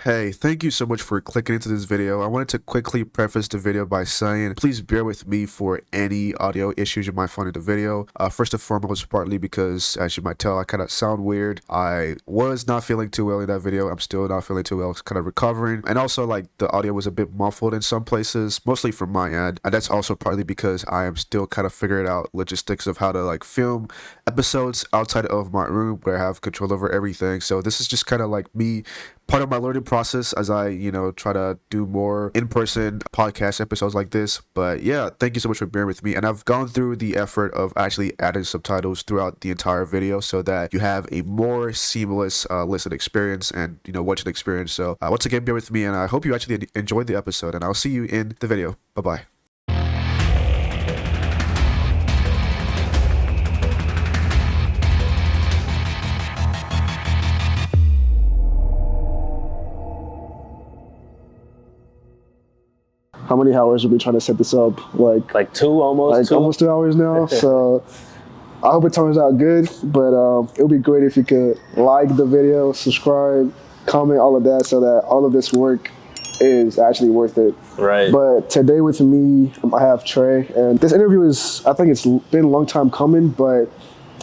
Hey, thank you so much for clicking into this video. I wanted to quickly preface the video by saying, please bear with me for any audio issues you might find in the video. First and foremost, partly because, as you might tell, I kind of sound weird. I was not feeling too well in that video. I'm still not feeling too well. I was kind of recovering. And also, like, the audio was a bit muffled in some places, mostly from my end. And that's also partly because I am still kind of figuring out logistics of how to, like, film episodes outside of my room where I have control over everything. So this is just kind of like me, part of my learning process as I, try to do more in-person podcast episodes like this. But yeah, thank you so much for bearing with me. And I've gone through the effort of actually adding subtitles throughout the entire video so that you have a more seamless listen experience and, watching experience. So once again, bear with me, and I hope you actually enjoyed the episode, and I'll see you in the video. Bye-bye. How many hours are we trying to set this up? Like two, almost two? Almost 2 hours now. So I hope it turns out good, but it would be great if you could like the video, subscribe, comment, all of that, so that all of this work is actually worth it. Right. But today with me, I have Trey, and this interview I think it's been a long time coming, but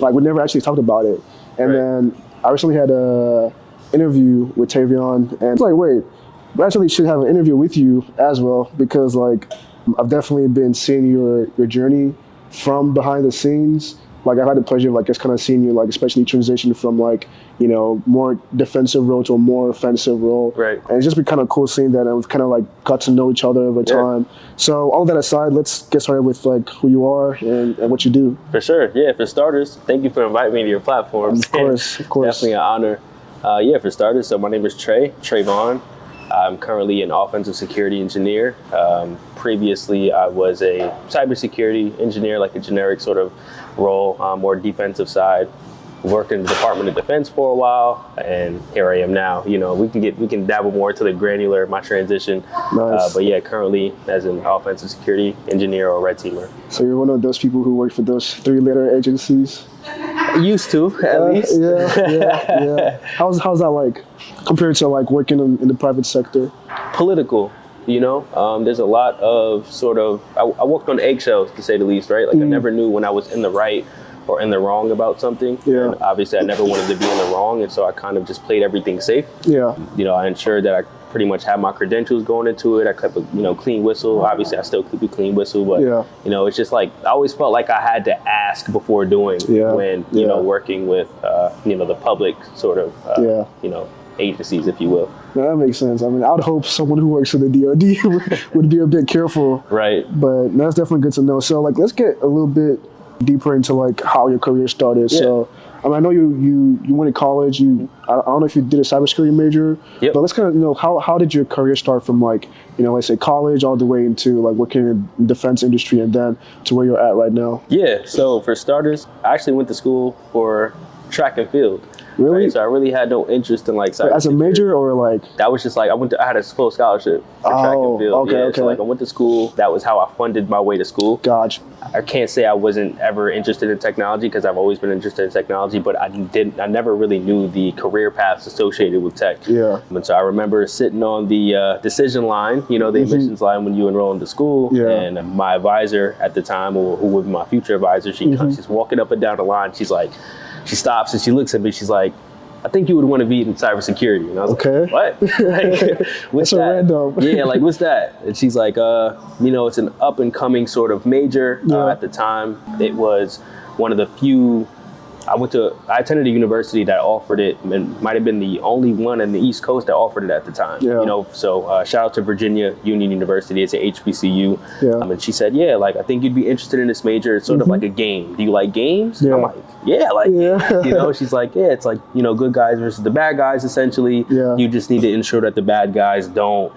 like we never actually talked about it. And then I recently had a interview with Travon, and it's like, wait, we actually should have an interview with you as well, because like I've definitely been seeing your journey from behind the scenes. Like I've had the pleasure of like just kind of seeing you like especially transition from like, more defensive role to a more offensive role. Right. And it's just been kind of cool seeing that, and we've kind of like got to know each other over time. So all that aside, let's get started with like who you are and what you do. For sure. Yeah, for starters, thank you for inviting me to your platform. Of course. Definitely an honor. For starters, so my name is Travon. I'm currently an offensive security engineer. Previously, I was a cybersecurity engineer, like a generic sort of role, more defensive side. Worked in the Department of Defense for a while, and here I am now. We can dabble more into the granular, my transition. Nice. But yeah, currently as an offensive security engineer or red teamer. So you're one of those people who work for those 3-letter agencies? Used to, at least. Yeah. How's that like compared to like working in the private sector? Political, there's a lot of sort of, I walked on eggshells, to say the least, right? Like I never knew when I was in the right or in the wrong about something. Yeah. And obviously I never wanted to be in the wrong, and so I kind of just played everything safe. Yeah. I ensured that I pretty much had my credentials going into it. I kept a clean whistle. Obviously I still keep a clean whistle, but it's just like I always felt like I had to ask before doing when working with the public sort of agencies, if you will. No, that makes sense. I mean, I'd hope someone who works for the DoD would be a bit careful. Right. But that's definitely good to know. So like let's get a little bit deeper into like how your career started. Yeah. So I know you went to college. I don't know if you did a cybersecurity major, but let's kind of how did your career start from like let's say college all the way into like working in the defense industry and then to where you're at right now? Yeah. So for starters, I actually went to school for track and field. Really? Right? So I really had no interest in like cybersecurity. As a major or like? That was just like I had a full scholarship for track and field. Okay. So like I went to school. That was how I funded my way to school. Gotcha. I can't say I wasn't ever interested in technology, because I've always been interested in technology, but I never really knew the career paths associated with tech. Yeah. And so I remember sitting on the decision line, the admissions line when you enroll into school. Yeah. And my advisor at the time, or who would be my future advisor, she's walking up and down the line. She's like, she stops and she looks at me. She's like, I think you would want to be in cybersecurity. And I was like, what? Like, what's that? Random. Yeah, like, what's that? And she's like, it's an up and coming sort of major. At the time, it was one of the few. I attended a university that offered it, and might have been the only one in the East Coast that offered it at the time. Yeah. So shout out to Virginia Union University. It's a HBCU. Yeah. And she said, like, I think you'd be interested in this major. It's sort of like a game. Do you like games? Yeah. I'm like, she's like, it's like, good guys versus the bad guys, essentially. Yeah. You just need to ensure that the bad guys don't,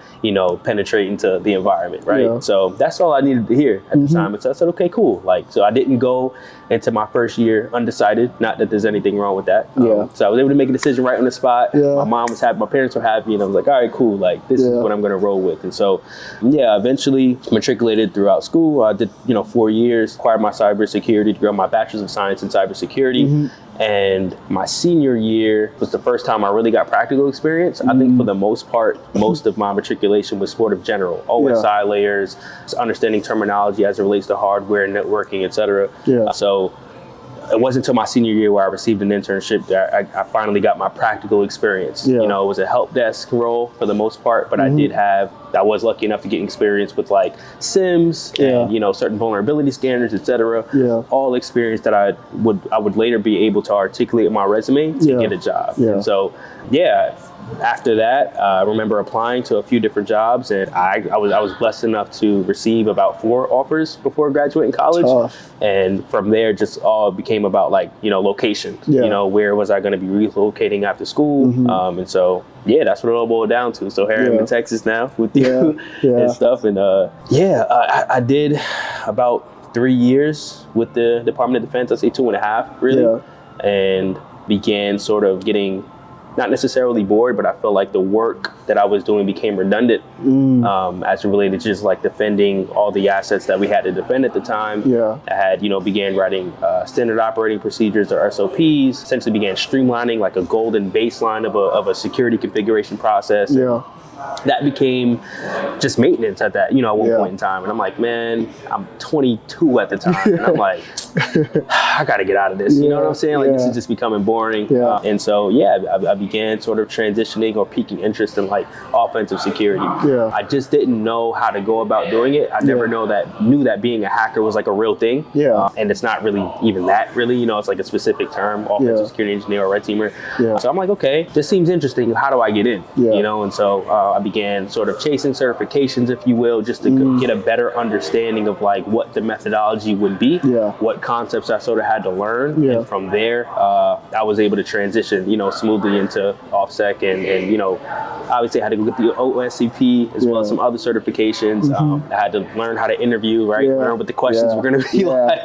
penetrate into the environment, right? Yeah. So that's all I needed to hear at the time. And so I said, okay, cool. Like, so I didn't go into my first year undecided. Not that there's anything wrong with that. Yeah. So I was able to make a decision right on the spot. Yeah. My mom was happy, my parents were happy, and I was like, all right, cool. Like, this is what I'm going to roll with. And so, yeah, eventually matriculated throughout school. I did, 4 years, acquired my cybersecurity degree, my bachelor's of science in cybersecurity. And my senior year was the first time I really got practical experience. I think for the most part, most of my matriculation was sort of general, OSI layers, understanding terminology as it relates to hardware, networking, et cetera. So it wasn't until my senior year where I received an internship that I finally got my practical experience. It was a help desk role for the most part, but I was lucky enough to get experience with like SIMs and, certain vulnerability scanners, et cetera. All experience that I would later be able to articulate in my resume to get a job. And so, after that, I remember applying to a few different jobs, and I was blessed enough to receive about 4 offers before graduating college. And from there, just all became about location. Where was I going to be relocating after school? And so, that's what it all boiled down to. So here I'm in Texas now with you and stuff. And I did about 3 years with the Department of Defense. I'd say 2.5 really, and began sort of getting not necessarily bored, but I felt like the work that I was doing became redundant as it related to just like defending all the assets that we had to defend at the time. I had, began writing standard operating procedures or SOPs, essentially began streamlining like a golden baseline of a security configuration process. That became just maintenance at that, at one point in time. And I'm like, man, I'm 22 at the time. And I'm like, I got to get out of this. You know what I'm saying? Like, this is just becoming boring. And so, I began sort of transitioning or piquing interest in like offensive security. I just didn't know how to go about doing it. I never knew that being a hacker was like a real thing. And it's not really even that really, it's like a specific term, offensive security engineer or red teamer. So I'm like, okay, this seems interesting. How do I get in? And so I began sort of chasing certifications, if you will, just to get a better understanding of like what the methodology would be, what concepts I sort of had to learn. And from there, I was able to transition, smoothly into OffSec and obviously I had to go get the OSCP as well as some other certifications. I had to learn how to interview, right? Learn what the questions were going to be like.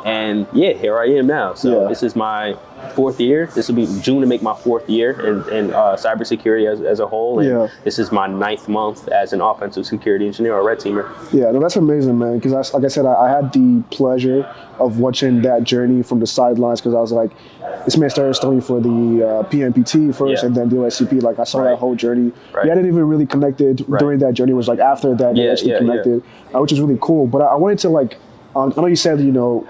And here I am now. So this is my 4th year. This will be June to make my 4th year in cybersecurity as a whole. And this is my 9th month as an offensive security engineer or red teamer. No, that's amazing, man. Because like I said, I had the pleasure of watching that journey from the sidelines because I was like, this man started studying for the PNPT first and then the OSCP. Like I saw that whole journey. I didn't even really connected during that journey. It was like after that they actually connected, which is really cool. But I wanted to like, I know you said,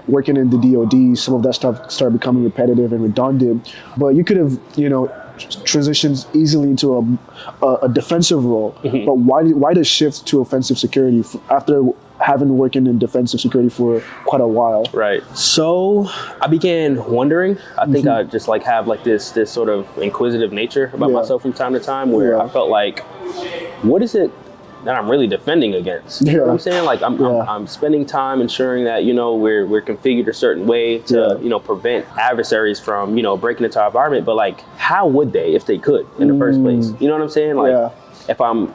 working in the DoD, some of that stuff started becoming repetitive and redundant, but you could have, transitioned easily into a defensive role. But why the shift to offensive security after having working in defensive security for quite a while? So I began wondering. I think I just like have like this sort of inquisitive nature about myself from time to time where I felt like, what is it that I'm really defending against? You know what I'm saying? Like I'm spending time ensuring that, we're configured a certain way to, prevent adversaries from, breaking into our environment. But like, how would they if they could in the first place? You know what I'm saying? Like if I'm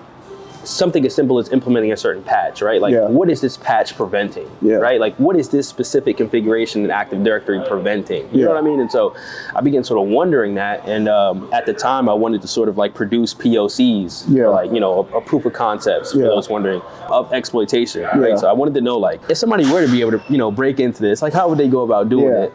something as simple as implementing a certain patch, right? Like what is this patch preventing, right? Like what is this specific configuration in Active Directory preventing? You know what I mean? And so I began sort of wondering that. And at the time I wanted to sort of like produce POCs, like, a proof of concepts for those wondering of exploitation, right? So I wanted to know like, if somebody were to be able to, break into this, like how would they go about doing it,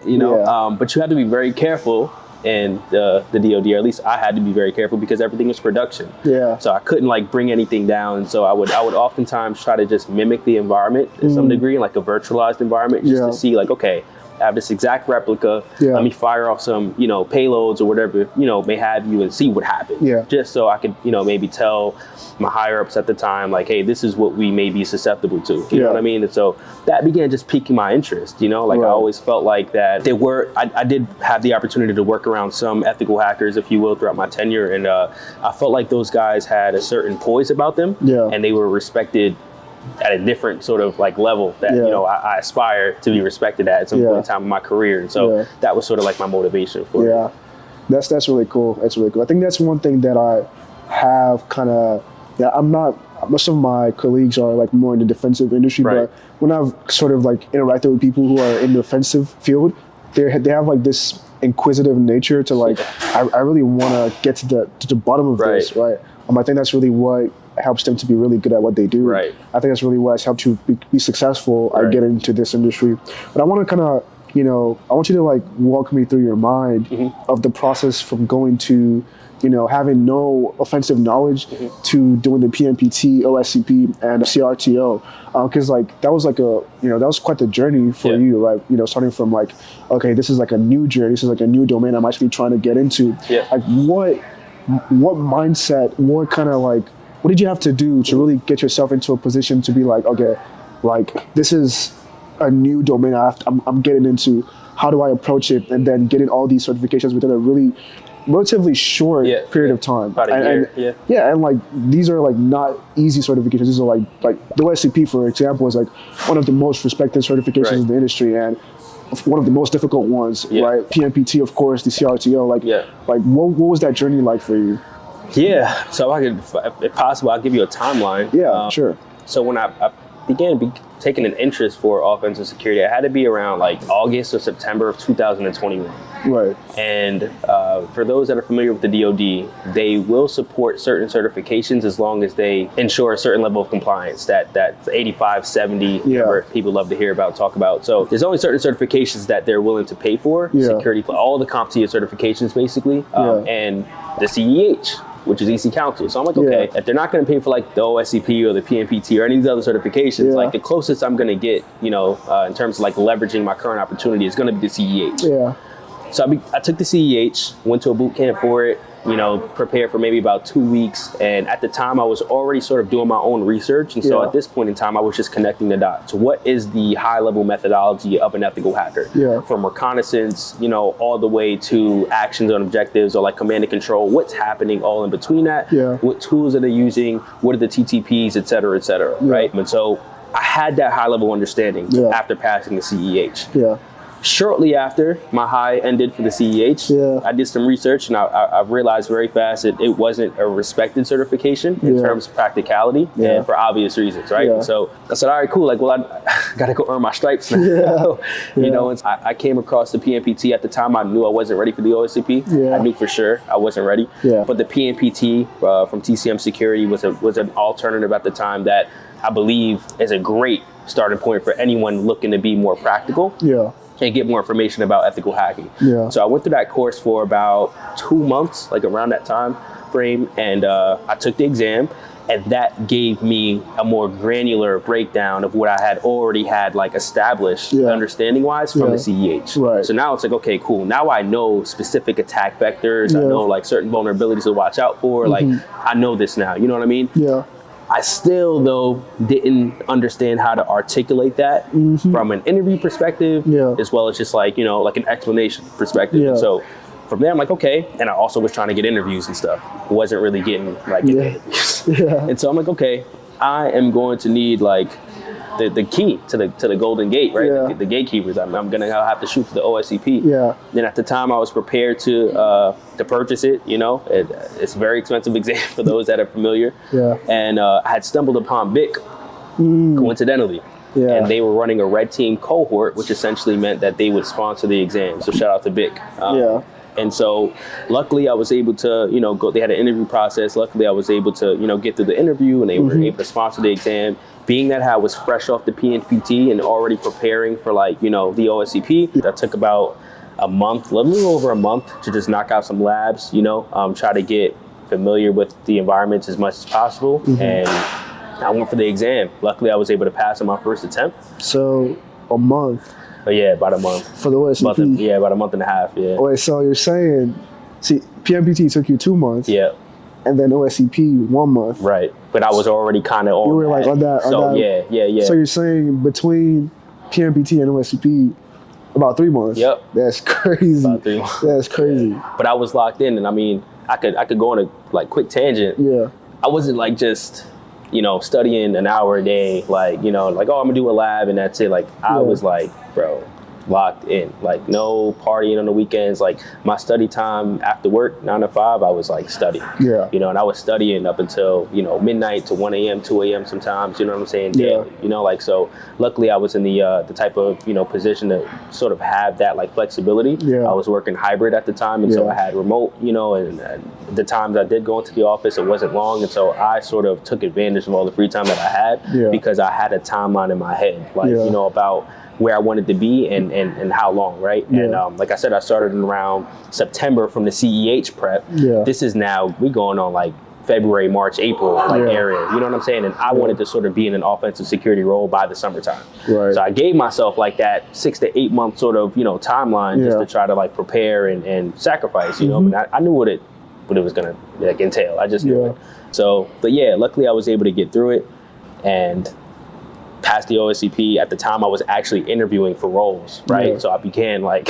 but you have to be very careful. And the DoD, or at least I had to be very careful because everything was production. So I couldn't like bring anything down. And so I would oftentimes try to just mimic the environment to some degree, like a virtualized environment, just to see like, okay, I have this exact replica. Let me fire off some, payloads or whatever, may have you and see what happens. Just so I could, maybe tell my higher ups at the time, like, hey, this is what we may be susceptible to. You know what I mean? And so that began just piquing my interest, I always felt like that I did have the opportunity to work around some ethical hackers, if you will, throughout my tenure. And I felt like those guys had a certain poise about them and they were respected at a different sort of like level that, I aspire to be respected at some point in time in my career. And so that was sort of like my motivation for it. That's really cool. That's really cool. I think that's one thing that I have kind of, I'm not, most of my colleagues are like more in the defensive industry, but when I've sort of like interacted with people who are in the offensive field, they have like this inquisitive nature to like, I really want to get to the bottom of this, right? I think that's really what helps them to be really good at what they do. Right. I think that's really what has helped you be successful at getting into this industry. But I want to kind of, I want you to like walk me through your mind of the process from going to, having no offensive knowledge to doing the PNPT, OSCP, and CRTO. Because like that was like that was quite the journey for you, right? Starting from like, okay, this is like a new journey, this is like a new domain I'm actually trying to get into. Like what mindset, what did you have to do to really get yourself into a position to be like, okay, like this is a new domain I'm getting into. How do I approach it? And then getting all these certifications within a relatively short period of time. About a year. And like these are like not easy certifications. These are like the OSCP, for example, is like one of the most respected certifications in the industry and one of the most difficult ones, right? PNPT, of course, the CRTO. Like what was that journey like for you? Yeah. So if possible, I'll give you a timeline. Yeah, sure. So when I began taking an interest for offensive security, it had to be around like August or September of 2021. Right. And for those that are familiar with the DoD, they will support certain certifications as long as they ensure a certain level of compliance. That's 85, 70, whatever people love to hear about, talk about. So there's only certain certifications that they're willing to pay for. Security, all the CompTIA certifications basically, and the CEH, which is EC Council. So I'm like, okay, if they're not going to pay for like the OSCP or the PNPT or any of these other certifications, like the closest I'm going to get, in terms of like leveraging my current opportunity is going to be the CEH. Yeah. So I took the CEH, went to a boot camp for it, prepared for maybe about 2 weeks. And at the time I was already sort of doing my own research. And so at this point in time, I was just connecting the dots. What is the high level methodology of an ethical hacker? From reconnaissance, all the way to actions on objectives or like command and control, what's happening all in between that? What tools are they using? What are the TTPs, et cetera, right? And so I had that high level understanding after passing the CEH. Shortly after my high ended for the CEH, I did some research and I realized very fast that it wasn't a respected certification in terms of practicality and for obvious reasons, right? And so I said, all right, cool. Like, well, I got to go earn my stripes now. And I came across the PNPT at the time. I knew I wasn't ready for the OSCP. I knew for sure I wasn't ready. But the PNPT from TCM Security was an alternative at the time that I believe is a great starting point for anyone looking to be more practical. And get more information about ethical hacking. So I went through that course for about 2 months, like around that time frame, and I took the exam, and that gave me a more granular breakdown of what I had already had like established understanding-wise from the CEH. So now it's like, okay, cool. Now I know specific attack vectors. I know like certain vulnerabilities to watch out for. Like I know this now. You know what I mean? I still, though, didn't understand how to articulate that from an interview perspective, as well as just like, like an explanation perspective. So from there, I'm like, okay. And I also was trying to get interviews and stuff. Wasn't really getting like interviews. And so I'm like, okay, I am going to need like the key to the Golden Gate, right? The gatekeepers. I'm gonna have to shoot for the OSCP. Then at the time, I was prepared to purchase it. It's a very expensive exam for those that are familiar. And I had stumbled upon BIC coincidentally. And they were running a red team cohort, which essentially meant that they would sponsor the exam. So shout out to BIC. And so luckily I was able to, go, they had an interview process. Luckily I was able to, get through the interview and they were able to sponsor the exam. Being that I was fresh off the PNPT and already preparing for like, the OSCP, that took about a month, a little over a month to just knock out some labs, try to get familiar with the environments as much as possible. And I went for the exam. Luckily I was able to pass on my first attempt. So a month. But yeah, about a month. For the OSCP? About a month and a half, Wait, so you're saying, PNPT took you 2 months. And then OSCP 1 month. Right. But I was already kind of on You were like on that. So yeah. So you're saying between PNPT and OSCP, about 3 months. That's crazy. About 3 months. That's crazy. But I was locked in, and I mean, I could go on a like quick tangent. I wasn't like just studying an hour a day, like like, oh, I'm gonna do a lab and that's it. Like I was like, bro, locked in, like no partying on the weekends. Like my study time after work, 9 to 5, I was like studying. Yeah. You know, and I was studying up until, you know, midnight to 1 a.m., 2 a.m. sometimes, you know what I'm saying? Yeah. Daily, you know, like, so luckily I was in the type of, you know, position to sort of have that like flexibility. Yeah. I was working hybrid at the time, and so I had remote, you know, and the times I did go into the office, it wasn't long. And so I sort of took advantage of all the free time that I had because I had a timeline in my head, like, you know, about where I wanted to be and how long, right? Yeah. And like I said, I started in around September from the CEH prep. Yeah. This is now, we going on like February, March, April like area. You know what I'm saying? And I wanted to sort of be in an offensive security role by the summertime. Right. So I gave myself like that 6 to 8 month sort of, you know, timeline just to try to like prepare and sacrifice, you know, but I knew what it was gonna like entail. I just knew it. So, but yeah, luckily I was able to get through it and passed the OSCP. At the time I was actually interviewing for roles, right? So I began like,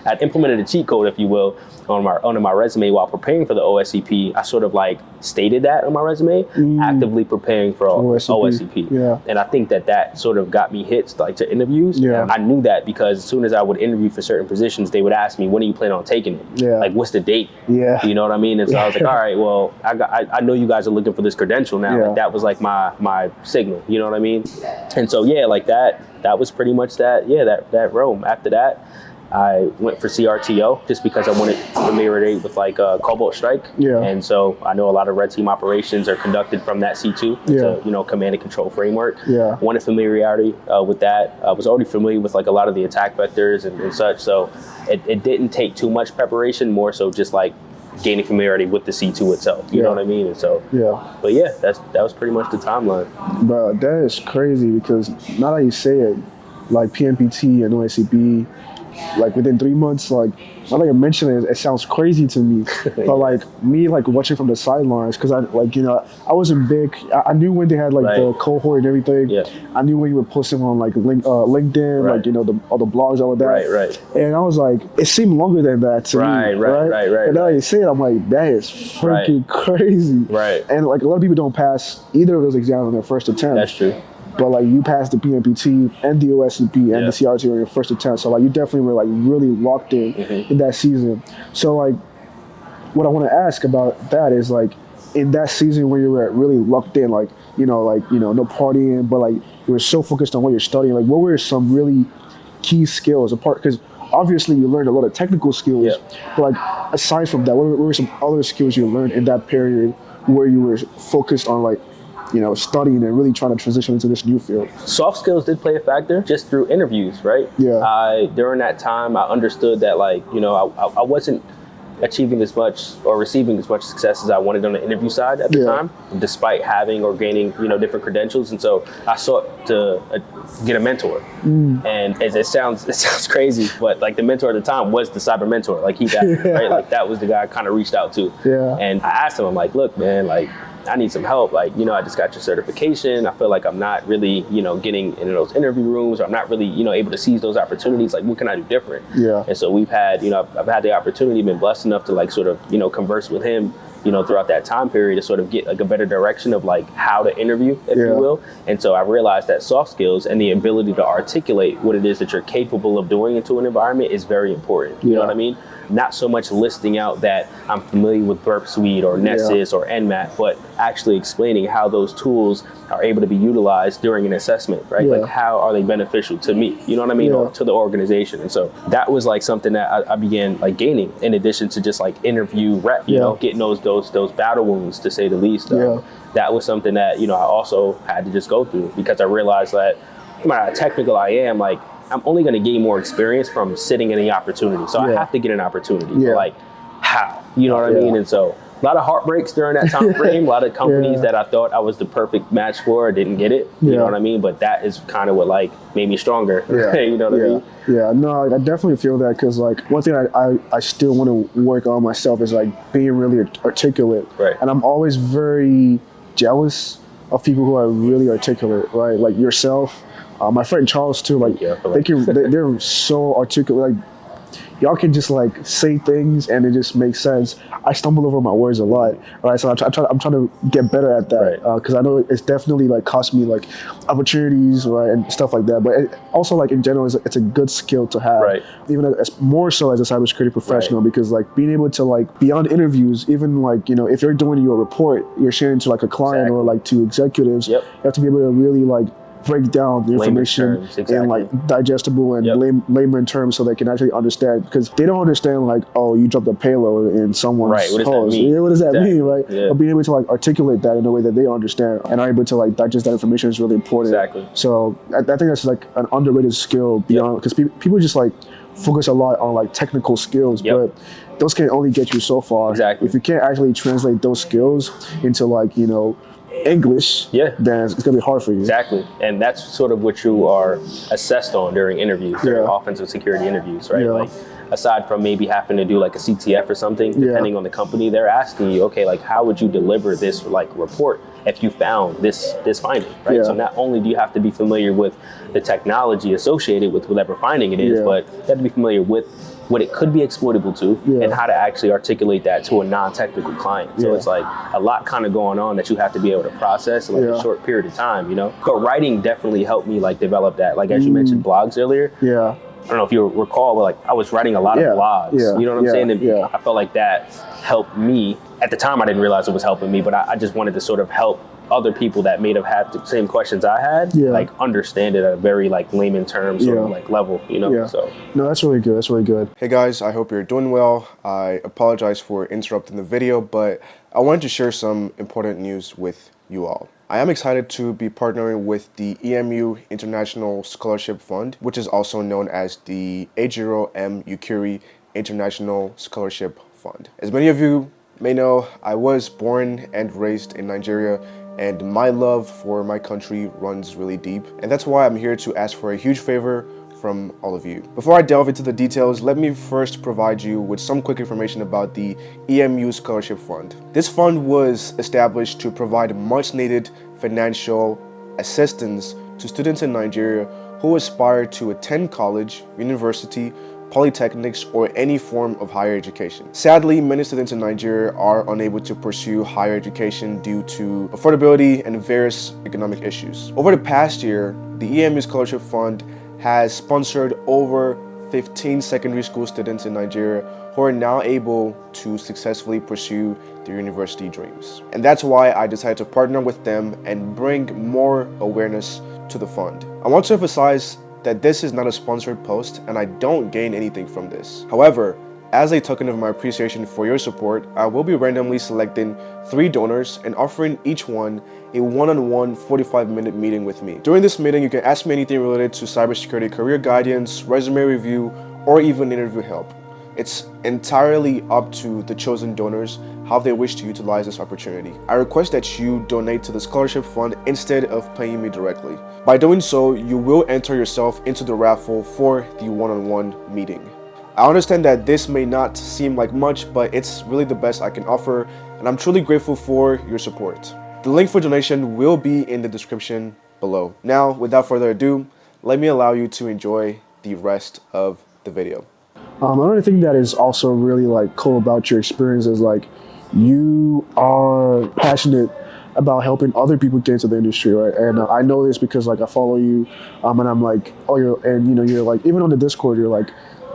I implemented a cheat code, if you will, on my resume while preparing for the OSCP. I sort of like stated that on my resume, actively preparing for OSCP. Yeah. And I think that sort of got me hits like to interviews. Yeah. I knew that because as soon as I would interview for certain positions, they would ask me, when are you planning on taking it? Yeah. Like, what's the date? Yeah. You know what I mean? And so I was like, all right, well, I know you guys are looking for this credential now. Yeah. Like, that was like my signal, you know what I mean? And so, yeah, like that was pretty much that realm. After that, I went for CRTO just because I wanted familiarity with like Cobalt Strike. Yeah. And so I know a lot of red team operations are conducted from that C2. It's a, you know, command and control framework. Yeah. Wanted familiarity with that. I was already familiar with like a lot of the attack vectors and such. So it didn't take too much preparation, more so just like gaining familiarity with the C2 itself. You know what I mean? And so, but yeah, that was pretty much the timeline. Bro, that is crazy because now that you say it, like PNPT and OSCP, like within 3 months, like now that you mention it, it sounds crazy to me. But like me, like watching from the sidelines, because I like, you know, I wasn't big. I knew when they had like the cohort and everything. Yeah. I knew when you were posting on like LinkedIn, like, you know, all the blogs, all of that. Right. And I was like, it seemed longer than that to me. Right. And now you say it, I'm like, that is freaking crazy. Right. And like a lot of people don't pass either of those exams on their first attempt. That's true. But like you passed the PNPT and the OSCP and the CRTO on your first attempt, so like you definitely were like really locked in that season. So like, what I want to ask about that is like, in that season where you were really locked in, like no partying, but like you were so focused on what you're studying. Like, what were some really key skills apart? Because obviously you learned a lot of technical skills, but like aside from that, what were some other skills you learned in that period where you were focused on like, you know, studying and really trying to transition into this new field? Soft skills did play a factor just through interviews, right? Yeah. During that time, I understood that, like, you know, I wasn't achieving as much or receiving as much success as I wanted on the interview side at the time, despite having or gaining, you know, different credentials. And so I sought to get a mentor. And it sounds crazy, but like the mentor at the time was the cyber mentor. Like right? Like that was the guy I kind of reached out to. Yeah. And I asked him, I'm like, look, man, like, I need some help. Like, you know, I just got your certification. I feel like I'm not really, you know, getting into those interview rooms, or I'm not really, you know, able to seize those opportunities. Like, what can I do different? Yeah. And so we've had, you know, I've had the opportunity, been blessed enough to like sort of, you know, converse with him, you know, throughout that time period to sort of get like a better direction of like how to interview, if you will. And so I realized that soft skills and the ability to articulate what it is that you're capable of doing into an environment is very important. You know what I mean? Not so much listing out that I'm familiar with Burp Suite or Nessus or Nmat, but actually explaining how those tools are able to be utilized during an assessment, right? Like, how are they beneficial to me? You know what I mean? Or to the organization. And so that was like something that I began like gaining, in addition to just like interview rep, you know, getting those battle wounds, to say the least. That was something that, you know, I also had to just go through, because I realized that no matter how technical I am, like, I'm only going to gain more experience from sitting in the opportunity. So I have to get an opportunity. But like, how? You know what I mean? And so a lot of heartbreaks during that time frame. A lot of companies that I thought I was the perfect match for didn't get it. You know what I mean? But that is kind of what like made me stronger. You know what I mean? Yeah, no, I definitely feel that, because like one thing I still want to work on myself is like being really articulate. Right. And I'm always very jealous of people who are really articulate, right? Like yourself. My friend Charles too, like they're so articulate. Like, y'all can just like say things and it just makes sense. I stumble over my words a lot, right? So I'm trying to get better at that because I know it's definitely like cost me like opportunities, right, and stuff like that. But it also like in general, it's a good skill to have, even as more so as a cybersecurity professional, because like being able to like beyond interviews, even like if you're doing your report, you're sharing to like a client or like to executives, you have to be able to really like break down the information in like digestible and layman terms so they can actually understand, because they don't understand like, oh, you dropped a payload in someone's host. What does that mean, right? But being able to like articulate that in a way that they understand and are able to like digest that information is really important. So I think that's like an underrated skill beyond, because people just like focus a lot on like technical skills, but those can only get you so far. If you can't actually translate those skills into like, English, then it's gonna be hard for you. And that's sort of what you are assessed on during interviews, during offensive security interviews, right? Like aside from maybe having to do like a CTF or something, depending on the company, they're asking you, okay, like how would you deliver this like report if you found this finding, right? So not only do you have to be familiar with the technology associated with whatever finding it is, but you have to be familiar with what it could be exploitable to and how to actually articulate that to a non-technical client. So it's like a lot kind of going on that you have to be able to process in like a short period of time, But writing definitely helped me like develop that. Like as you mentioned blogs earlier. I don't know if you recall, but like I was writing a lot of blogs. You know what I'm saying? And I felt like that helped me. At the time, I didn't realize it was helping me, but I just wanted to sort of help other people that may have had the same questions I had, like understand it at a very like layman terms sort of like level, So no, that's really good. That's really good. Hey guys, I hope you're doing well. I apologize for interrupting the video, but I wanted to share some important news with you all. I am excited to be partnering with the EMU International Scholarship Fund, which is also known as the Ejiro M. Ukiri International Scholarship Fund. As many of you may know, I was born and raised in Nigeria, and my love for my country runs really deep. And that's why I'm here to ask for a huge favor from all of you. Before I delve into the details, let me first provide you with some quick information about the EMU Scholarship Fund. This fund was established to provide much needed financial assistance to students in Nigeria who aspire to attend college, university, polytechnics, or any form of higher education. Sadly, many students in Nigeria are unable to pursue higher education due to affordability and various economic issues. Over the past year, the EMU Scholarship Fund has sponsored over 15 secondary school students in Nigeria who are now able to successfully pursue their university dreams. And that's why I decided to partner with them and bring more awareness to the fund. I want to emphasize that this is not a sponsored post and I don't gain anything from this. However, as a token of my appreciation for your support, I will be randomly selecting 3 donors and offering each one a one-on-one 45-minute meeting with me. During this meeting, you can ask me anything related to cybersecurity career guidance, resume review, or even interview help. It's entirely up to the chosen donors how they wish to utilize this opportunity. I request that you donate to the scholarship fund instead of paying me directly. By doing so, you will enter yourself into the raffle for the one-on-one meeting. I understand that this may not seem like much, but it's really the best I can offer, and I'm truly grateful for your support. The link for donation will be in the description below. Now, without further ado, let me allow you to enjoy the rest of the video. Another thing that is also really like cool about your experience is like you are passionate about helping other people get into the industry, right? And I know this because like I follow you, and I'm like, oh, you're like, even on the Discord, you're like,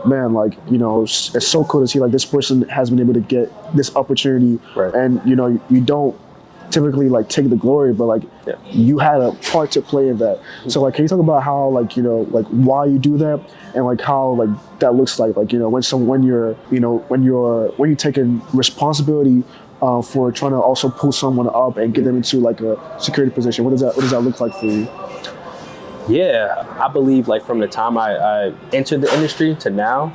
man, like, it's so cool to see like this person has been able to get this opportunity, and you don't typically like take the glory, but like you had a part to play in that. So like, can you talk about how like like why you do that and like how like that looks like when you're taking responsibility for trying to also pull someone up and get them into like a security position? What does that look like for you? Yeah, I believe like from the time I entered the industry to now,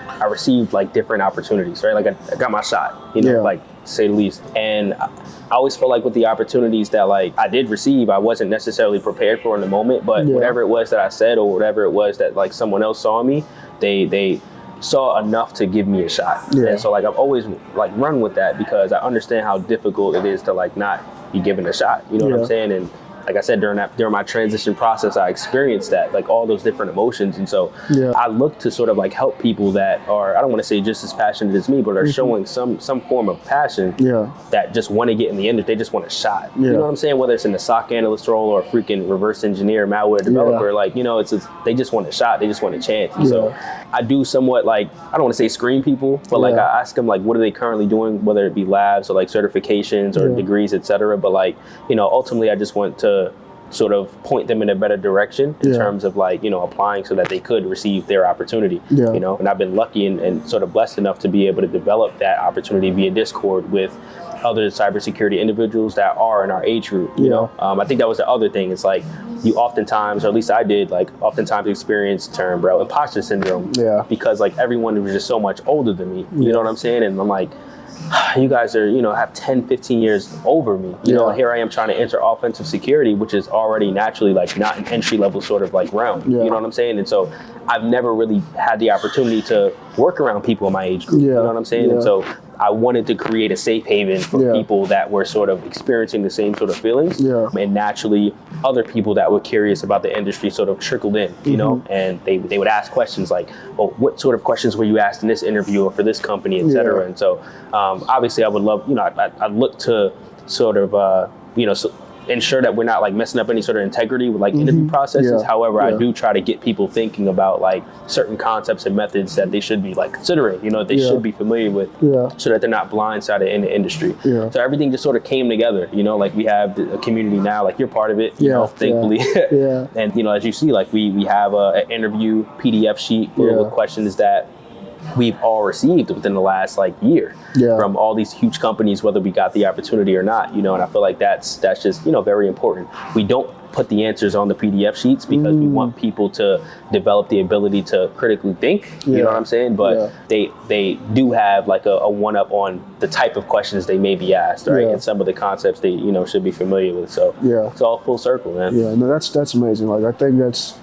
I received like different opportunities, right? Like I got my shot, like to say the least. And I always feel like with the opportunities that like I did receive, I wasn't necessarily prepared for in the moment, but whatever it was that I said or whatever it was that like someone else saw in me, they saw enough to give me a shot. And so like I've always like run with that because I understand how difficult it is to like not be given a shot. You know what I'm saying? And like I said, during my transition process, I experienced that, like all those different emotions. And so I look to sort of like help people that are, I don't want to say just as passionate as me, but are showing some form of passion that just want to get in the industry. They just want a shot. You know what I'm saying? Whether it's in the SOC analyst role or a freaking reverse engineer, malware developer, like, you know, they just want a shot. They just want a chance. And so I do somewhat like, I don't want to say screen people, but like I ask them like, what are they currently doing, whether it be labs or like certifications or degrees, etc. But like, you know, ultimately I just want to sort of point them in a better direction in terms of like, you know, applying so that they could receive their opportunity, you know, and I've been lucky and sort of blessed enough to be able to develop that opportunity via Discord with other cybersecurity individuals that are in our age group, you know. I think that was the other thing. It's like you oftentimes, or at least I did, like oftentimes experience term, bro, imposter syndrome. Because like everyone was just so much older than me, you know what I'm saying? And I'm like, you guys are, you know, have 10, 15 years over me. You know, here I am trying to enter offensive security, which is already naturally like not an entry level sort of like realm. You know what I'm saying? And so I've never really had the opportunity to work around people in my age group. You know what I'm saying? And so I wanted to create a safe haven for people that were sort of experiencing the same sort of feelings. And naturally, other people that were curious about the industry sort of trickled in, you know, and they would ask questions like, oh, what sort of questions were you asked in this interview or for this company, et cetera. And so obviously I would love, you know, I look to sort of, you know, ensure that we're not like messing up any sort of integrity with like interview processes. However, I do try to get people thinking about like certain concepts and methods that they should be like considering, you know, they should be familiar with so that they're not blindsided in the industry. So everything just sort of came together, you know, like we have a community now, like you're part of it, you know, thankfully. And, you know, as you see, like we have an interview PDF sheet full of questions that we've all received within the last like year from all these huge companies, whether we got the opportunity or not, you know, and I feel like that's just, you know, very important. We don't put the answers on the PDF sheets because we want people to develop the ability to critically think, you know what I'm saying? But they do have like a one-up on the type of questions they may be asked, right? And some of the concepts they, you know, should be familiar with. So it's all full circle, man. No, that's amazing. Like, I think that's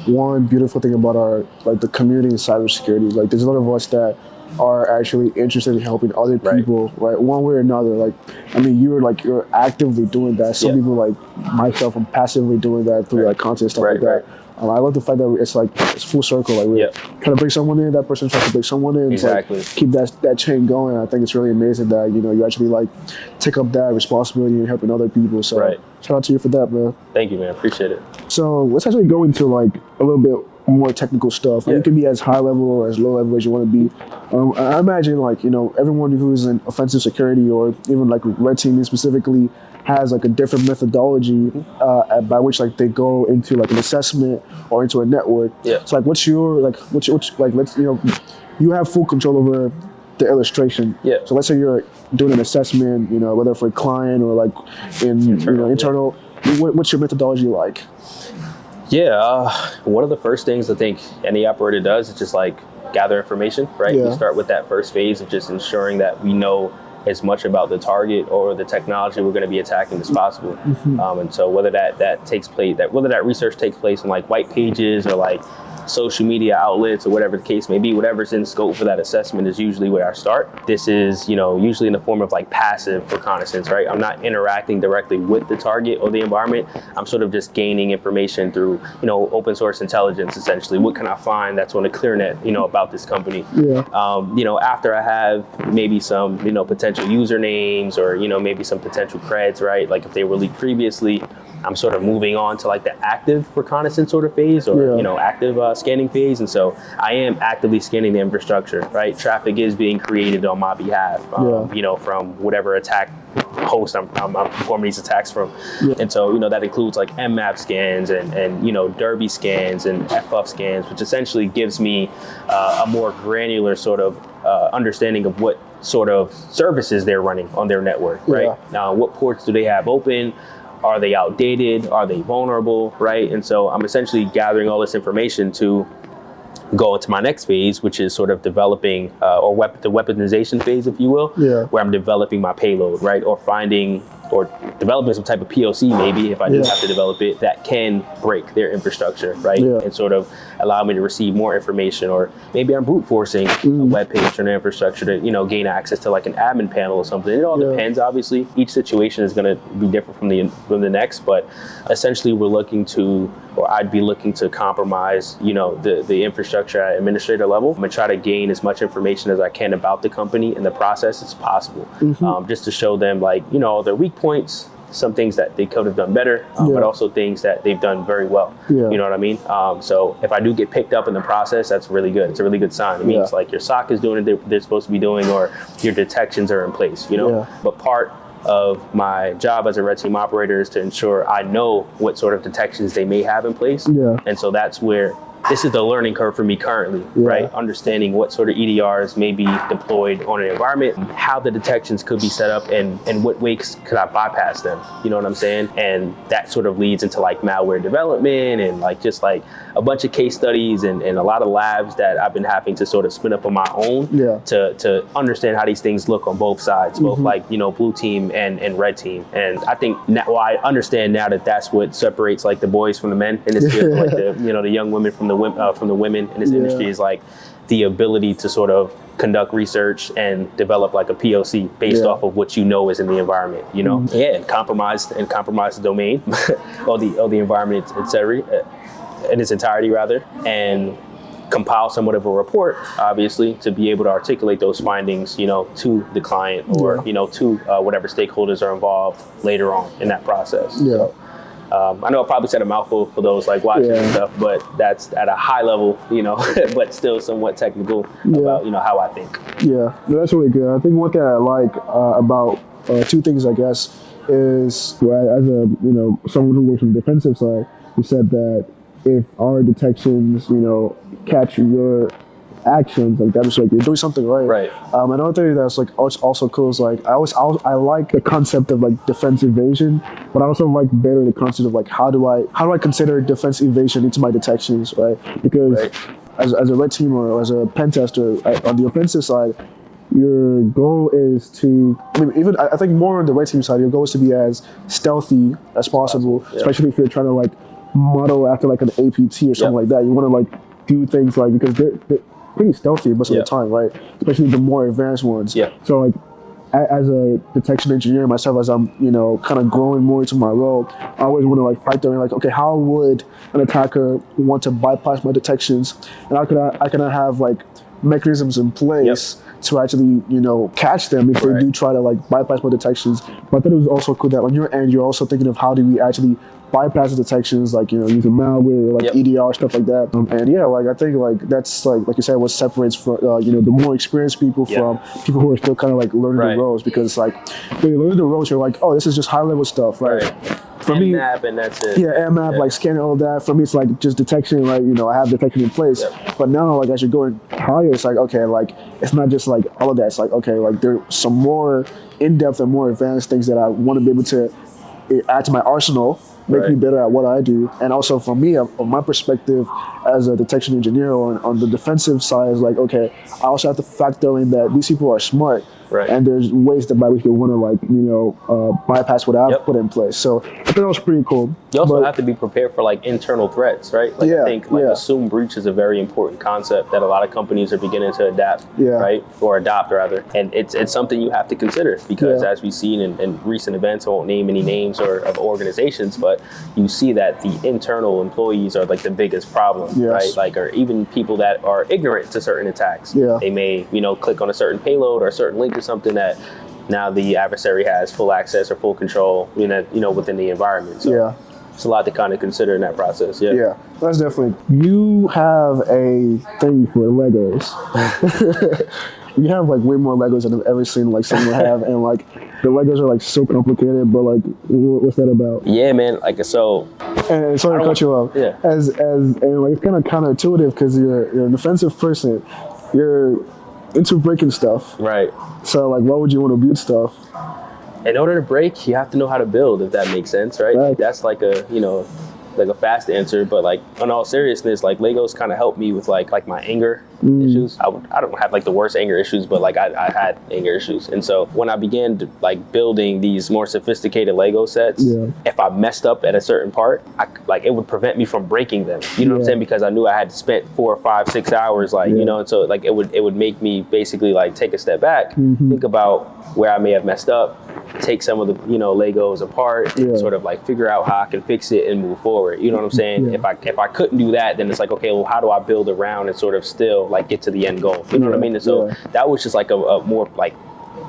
one beautiful thing about our, like, the community in cybersecurity. Like, there's a lot of us that are actually interested in helping other people, right? One way or another. Like, I mean, you're actively doing that. Some people like myself, I'm passively doing that through like content and stuff like that. I love the fact that it's full circle. Like, we're trying to bring someone in, that person tries to bring someone in. Exactly. Like, keep that chain going. I think it's really amazing that, you know, you actually like take up that responsibility and helping other people. So shout out to you for that, man. Thank you, man. Appreciate it. So let's actually go into like a little bit more technical stuff. Like, it can be as high level or as low level as you want to be. I imagine, like, you know, everyone who's in offensive security or even like red teaming specifically has like a different methodology by which like they go into like an assessment or into a network. So like, what's like, let's, you know, you have full control over the illustration. So let's say you're doing an assessment, you know, whether for a client or like internal. What's your methodology like? One of the first things I think any operator does is just like gather information, right? We start with that first phase of just ensuring that we know as much about the target or the technology we're going to be attacking as possible. And so whether that takes place, whether that research takes place in like white pages or like social media outlets or whatever the case may be, whatever's in scope for that assessment is usually where I start. This is, you know, usually in the form of like passive reconnaissance, right? I'm not interacting directly with the target or the environment. I'm sort of just gaining information through, you know, open source intelligence, essentially. What can I find that's on the ClearNet, you know, about this company? You know, after I have maybe some, you know, potential usernames or, you know, maybe some potential creds, right? Like if they were leaked previously, I'm sort of moving on to like the active reconnaissance sort of phase or, you know, active scanning phase. And so I am actively scanning the infrastructure, right? Traffic is being created on my behalf, you know, from whatever attack host I'm performing these attacks from. And so, you know, that includes like mmap scans and you know, Derby scans and FUF scans, which essentially gives me a more granular sort of understanding of what sort of services they're running on their network, right? Now, what ports do they have open? Are they outdated? Are they vulnerable, right? And so I'm essentially gathering all this information to go into my next phase, which is sort of developing the weaponization phase, if you will, where I'm developing my payload, right? Or finding or developing some type of POC, maybe if I do have to develop it, that can break their infrastructure, right? And sort of allow me to receive more information, or maybe I'm brute forcing a web page or an infrastructure to, you know, gain access to like an admin panel or something. It all depends, obviously. Each situation is going to be different from the next, but essentially we're looking to, or I'd be looking to compromise, you know, the infrastructure at administrator level. I'm gonna try to gain as much information as I can about the company and the process as possible, just to show them, like, you know, their weak points, some things that they could have done better, but also things that they've done very well. You know what I mean? So if I do get picked up in the process, that's really good. It's a really good sign. It means like your SOC is doing what they're supposed to be doing, or your detections are in place, you know? But part of my job as a red team operator is to ensure I know what sort of detections they may have in place. And so that's where this is the learning curve for me currently, right? Understanding what sort of EDRs may be deployed on an environment, how the detections could be set up, and what ways could I bypass them? You know what I'm saying? And that sort of leads into like malware development and like just like a bunch of case studies and a lot of labs that I've been having to sort of spin up on my own to understand how these things look on both sides, both like, you know, blue team and red team. And I think now, well, I understand now that that's what separates like the boys from the men in this field, like the, you know, the young women from the women in this industry, is like the ability to sort of conduct research and develop like a POC based off of what you know is in the environment, you know? And compromise the domain or the environment, etc., in its entirety rather, and compile somewhat of a report, obviously, to be able to articulate those findings, you know, to the client or, you know, to whatever stakeholders are involved later on in that process. So, I know I probably said a mouthful for those like watching and stuff, but that's at a high level, you know, but still somewhat technical about, you know, how I think. No, that's really good. I think one thing I like about two things, I guess, is, well, as a, you know, someone who works on the defensive side, you said that if our detections, you know, catch your actions, like that is like you're doing something right. Another thing that's like also cool is like I like the concept of like defense evasion, but I also like better the concept of like how do I consider defense evasion into my detections, right? Because as a red team or as a pen tester on the offensive side, your goal is to, I think more on the red team side, your goal is to be as stealthy as possible, especially if you're trying to like model after like an APT or something like that. You want to like do things like, because they're pretty stealthy most of the time, right? Especially the more advanced ones. So like as a detection engineer myself, as I'm, you know, kind of growing more into my role, I always want to like fight them, like, okay, how would an attacker want to bypass my detections, and how could I have like mechanisms in place to actually, you know, catch them if they do try to like bypass my detections. But I thought it was also cool that on your end, you're also thinking of how do we actually bypass the detections, like, you know, using malware, like EDR, stuff like that. And yeah, like I think like that's like you said, what separates from you know, the more experienced people from people who are still kind of like learning the ropes, because like when you learn the ropes, you're like, oh, this is just high level stuff, right? For me, map and that's it. map, like scanning all of that. For me, it's like just detection, like, you know, I have detection in place. But now, like as you're going higher, it's like, okay, like it's not just like all of that. It's like, okay, like there's some more in-depth and more advanced things that I want to be able to add to my arsenal, make me better at what I do. And also for me, on my perspective as a detection engineer on the defensive side, is like, okay, I also have to factor in that these people are smart. And there's ways that by which they want to, like, you know, bypass what I've put in place. So I think that was pretty cool. You also have to be prepared for like internal threats, right? Like I think like assume breach is a very important concept that a lot of companies are beginning to adapt, right? Or adopt rather. And it's something you have to consider, because as we've seen in recent events, I won't name any names or of organizations, but you see that the internal employees are like the biggest problem, right? Like, or even people that are ignorant to certain attacks. They may, you know, click on a certain payload or a certain link or something that now the adversary has full access or full control, you know, within the environment. So it's a lot to kind of consider in that process. That's definitely. You have a thing for Legos. You have like way more Legos than I've ever seen like someone have, and like the Legos are like so complicated. But like, what's that about? Yeah, man. Like so. And sorry to cut you off. As and like it's kind of counterintuitive because you're an offensive person. You're into breaking stuff. So like, why would you want to build stuff? In order to break, you have to know how to build, if that makes sense, right? That's like a, you know, a fast answer, but like in all seriousness, like Legos kind of helped me with like my anger issues. I don't have like the worst anger issues, but like I had anger issues. And so when I began to like building these more sophisticated Lego sets, if I messed up at a certain part, it would prevent me from breaking them. You know what I'm saying? Because I knew I had spent 4 or 5, 6 hours, like, you know, and so like it would make me basically like take a step back, think about where I may have messed up, take some of the, you know, Legos apart, and sort of like figure out how I can fix it and move forward. You know what I'm saying? If I couldn't do that, then it's like, okay, well, how do I build around and sort of still like get to the end goal? You know what I mean? And so that was just like a more like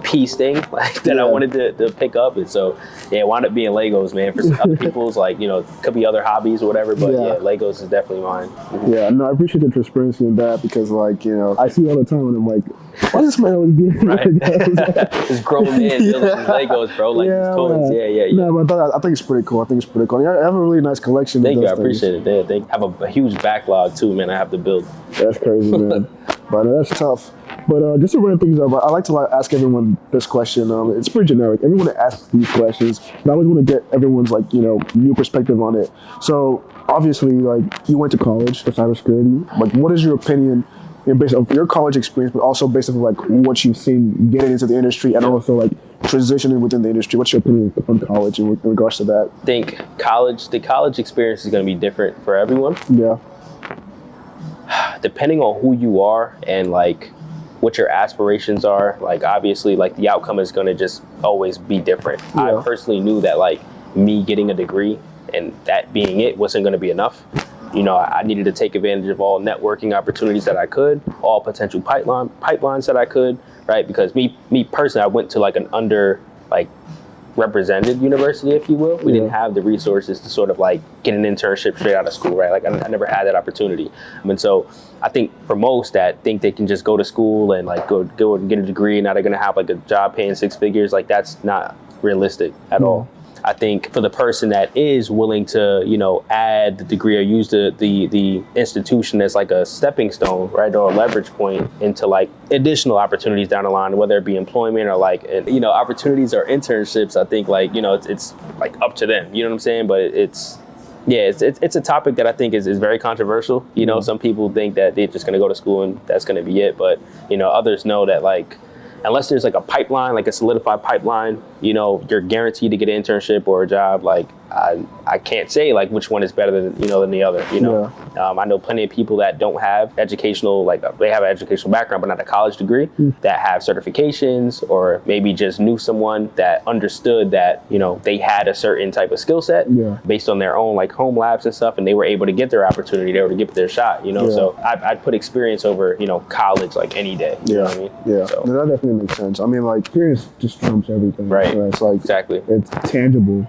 piece thing like that I wanted to pick up. And so it wound up being Legos, man. For other people's, like, you know, it could be other hobbies or whatever, but Legos is definitely mine. Yeah, no, I appreciate the transparency in that, because like, you know, I see all the time and I'm like, why does this man always doing Legos? This grown man building these Legos, bro, like these toys. No, but I think it's pretty cool. I think it's pretty cool. I have a really nice collection. Thank of you, those I appreciate it. They have a huge backlog too, man. I have to build. That's crazy, man. But that's tough. But just to wrap things up, I like to ask everyone this question. It's pretty generic. Everyone asks these questions, but I always want to get everyone's, like, you know, new perspective on it. So obviously, like, you went to college for cybersecurity. Like, what is your opinion, you know, based on your college experience, but also based on like what you've seen getting into the industry and also like transitioning within the industry? What's your opinion on college in regards to that? I think the college experience is going to be different for everyone. Yeah. Depending on who you are and like what your aspirations are, like obviously like the outcome is going to just always be different. I personally knew that like me getting a degree and that being it wasn't going to be enough. You know, I needed to take advantage of all networking opportunities that I could, all potential pipelines that I could, right? Because me personally, I went to like an represented university, if you will. We didn't have the resources to sort of like get an internship straight out of school, right? Like I never had that opportunity. And so I think for most that think they can just go to school and like go and get a degree, and now they're gonna have like a job paying 6 figures, like that's not realistic at all. I think for the person that is willing to, you know, add the degree or use the institution as like a stepping stone, right, or a leverage point into like additional opportunities down the line, whether it be employment or like, you know, opportunities or internships, I think like, you know, it's like up to them, you know what I'm saying? But it's a topic that I think is very controversial. You know, some people think that they're just going to go to school and that's going to be it. But, you know, others know that like, unless there's like a pipeline, like a solidified pipeline, you know, you're guaranteed to get an internship or a job. Like I can't say like which one is better than the other, you know. I know plenty of people that don't have educational, like they have an educational background, but not a college degree, that have certifications, or maybe just knew someone that understood that, you know, they had a certain type of skill set based on their own like home labs and stuff, and they were able to get their opportunity, they were able to get their shot, you know. So I'd put experience over, you know, college like any day. You know what I mean? So. No, that definitely makes sense. I mean, like experience just trumps everything. Right. It's like it's tangible.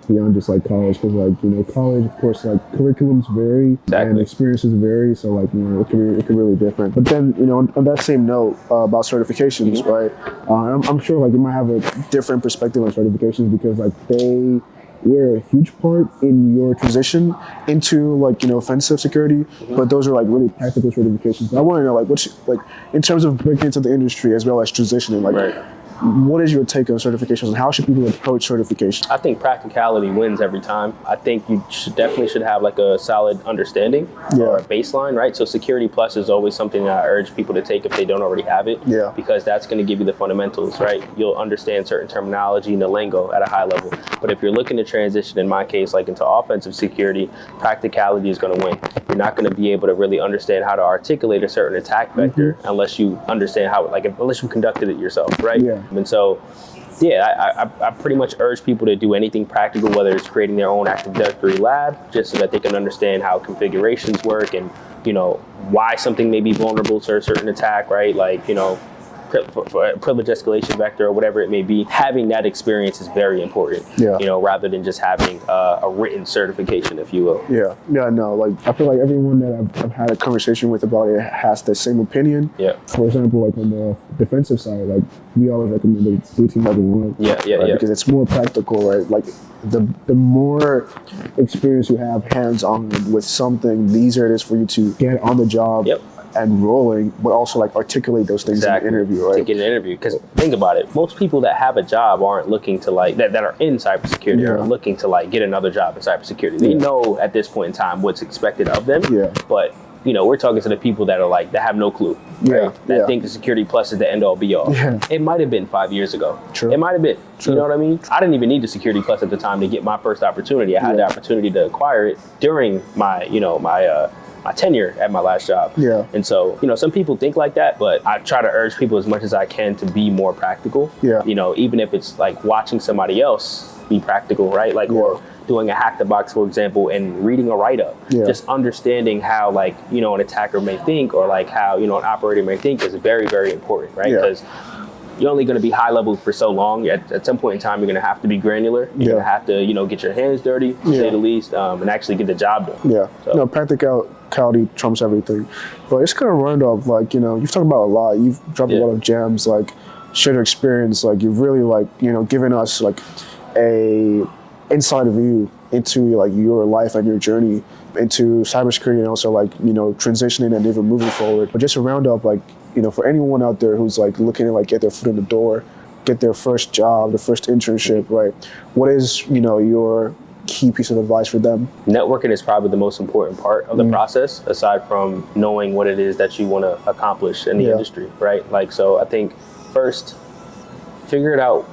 Beyond just like college, because like, you know, college, of course, like curriculums vary and experiences vary, so like, you know, it can be really different. But then, you know, on that same note about certifications, right? I'm sure like you might have a different perspective on certifications, because like they were a huge part in your transition into like, you know, offensive security, but those are like really practical certifications. But I want to know like what's like in terms of breaking into the industry as well as transitioning, like. What is your take on certifications, and how should people approach certification? I think practicality wins every time. I think you definitely should have like a solid understanding or a baseline, right? So Security Plus is always something that I urge people to take if they don't already have it, because that's going to give you the fundamentals, right? You'll understand certain terminology and the lingo at a high level. But if you're looking to transition, in my case, like into offensive security, practicality is going to win. You're not going to be able to really understand how to articulate a certain attack vector unless you understand how, like, unless you conducted it yourself, right? And so, I pretty much urge people to do anything practical, whether it's creating their own Active Directory lab, just so that they can understand how configurations work and, you know, why something may be vulnerable to a certain attack, right? Like, you know, for a privilege escalation vector or whatever it may be. Having that experience is very important, you know, rather than just having a written certification, if you will. No, like I feel like everyone that I've had a conversation with about it has the same opinion. For example, like on the defensive side, like we always recommend the blue team level 1. Because it's more practical, right? Like the more experience you have hands-on with something, the easier it is for you to get on the job and rolling, but also like articulate those things in the interview, right? To get an interview. Because think about it, most people that have a job aren't looking to like, that are in cybersecurity are looking to like get another job in cybersecurity. They know at this point in time what's expected of them, but you know, we're talking to the people that are like, that have no clue, right? That think the Security Plus is the end all be all. It might have been 5 years ago. It might have been, you know what I mean? I didn't even need the Security Plus at the time to get my first opportunity. I had the opportunity to acquire it during my, you know, my tenure at my last job. And so, you know, some people think like that, but I try to urge people as much as I can to be more practical. You know, even if it's like watching somebody else be practical, right? Like, or doing a hack the box, for example, and reading a write-up, just understanding how, like, you know, an attacker may think, or like how, you know, an operator may think is very, very important, right? Because you're only going to be high level for so long. At some point in time, you're going to have to be granular. You're going to have to, you know, get your hands dirty, to say the least, and actually get the job done. So. No, practicality trumps everything. But it's kind of round up, like, you know, you've talked about a lot. You've dropped a lot of gems, like, shared your experience. Like, you've really, like, you know, given us, like, a inside view into like your life and your journey into cybersecurity, and also like, you know, transitioning and even moving forward. But just to round up, like, you know, for anyone out there who's like looking to like get their foot in the door, get their first job, their first internship, right? What is, you know, your key piece of advice for them? Networking is probably the most important part of the process, aside from knowing what it is that you want to accomplish in the industry, right? Like, so I think first, figure out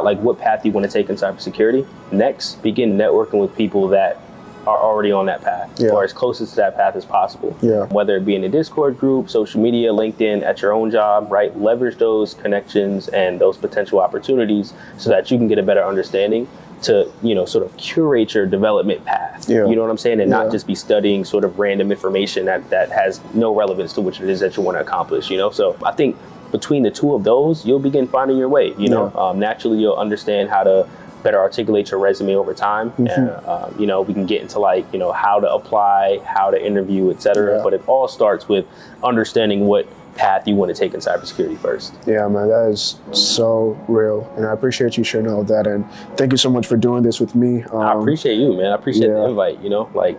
like what path you want to take in cybersecurity. Next, begin networking with people that are already on that path, or as closest to that path as possible. Whether it be in a Discord group, social media, LinkedIn, at your own job, right? Leverage those connections and those potential opportunities so that you can get a better understanding to, you know, sort of curate your development path. You know what I'm saying? And not just be studying sort of random information that has no relevance to what it is that you want to accomplish, you know? So I think between the two of those, you'll begin finding your way, you know? Naturally, you'll understand how to better articulate your resume over time. And, you know, we can get into like, you know, how to apply, how to interview, et cetera. But it all starts with understanding what path you want to take in cybersecurity first. Yeah, man, that is so real. And I appreciate you sharing all of that. And thank you so much for doing this with me. I appreciate you, man. I appreciate the invite, you know, like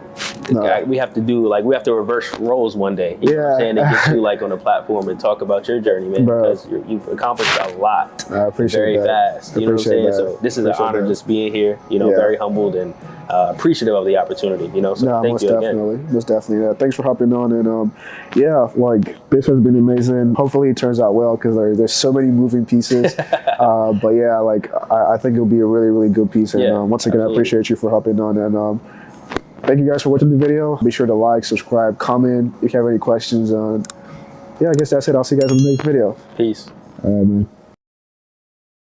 we have to reverse roles one day. You know what I'm saying? And get you like on a platform and talk about your journey, man, because you've accomplished a lot. I appreciate very fast. You know what I'm saying? So this is an honor just being here, you know, very humbled and appreciative of the opportunity, you know, so thank you again. Most definitely. Thanks for hopping on. And like, this has been amazing. Hopefully it turns out well, because there's so many moving pieces. But yeah, like, I think it'll be a really, really good piece. And once again, I appreciate you for hopping on. And thank you guys for watching the video. Be sure to like, subscribe, comment if you have any questions. Yeah, I guess that's it. I'll see you guys in the next video. Peace. All right, man.